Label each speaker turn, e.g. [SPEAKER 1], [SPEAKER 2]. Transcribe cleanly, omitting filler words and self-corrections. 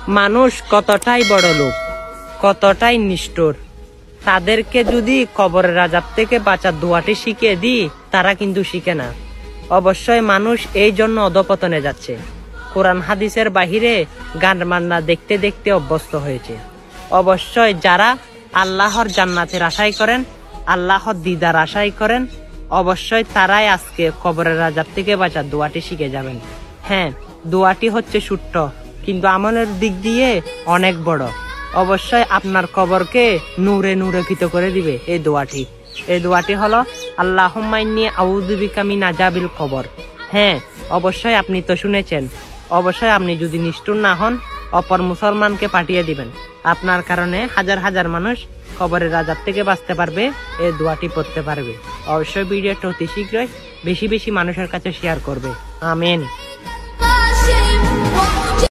[SPEAKER 1] মানুষ কতটাই বড় লোক, কতটাই নিষ্ঠুর, তাদেরকে যদি কবরের আযাব থেকে বাঁচার দোয়াটি শিখিয়ে দিই, তারা কিন্তু শিখে না। অবশ্যই মানুষ এই জন্য অধপতনে যাচ্ছে, কোরআন হাদিসের বাহিরে গান বান্না দেখতে দেখতে অভ্যস্ত হয়েছে। অবশ্যই যারা আল্লাহর জান্নাতের আশাই করেন, আল্লাহর দিদার আশাই করেন, অবশ্যই তারাই আজকে কবরের আযাব থেকে বাঁচার দোয়াটি শিখে যাবেন। হ্যাঁ, দোয়াটি হচ্ছে ছোট্ট, কিন্তু আমলের দিক দিয়ে অনেক বড়। অবশ্যই আপনার কবরকে নূরে নূরেকিত করে দিবে এই দোয়াটি। এই দোয়াটি হলো আল্লাহুম্মা ইন্নী আউযু বিকা মিন আযাবিল কবর। হ্যাঁ, অবশ্যই আপনি তো শুনেছেন। অবশ্যই আপনি যদি নিষ্ঠুর না হন, অপর মুসলমানকে পাঠিয়ে দিবেন। আপনার কারণে হাজার হাজার মানুষ কবরের আযাব থেকে বাঁচতে পারবে, এই দোয়াটি পড়তে পারবে। অবশ্যই ভিডিওটা অতি শীঘ্রই বেশি বেশি মানুষের কাছে শেয়ার করবে। আমিন।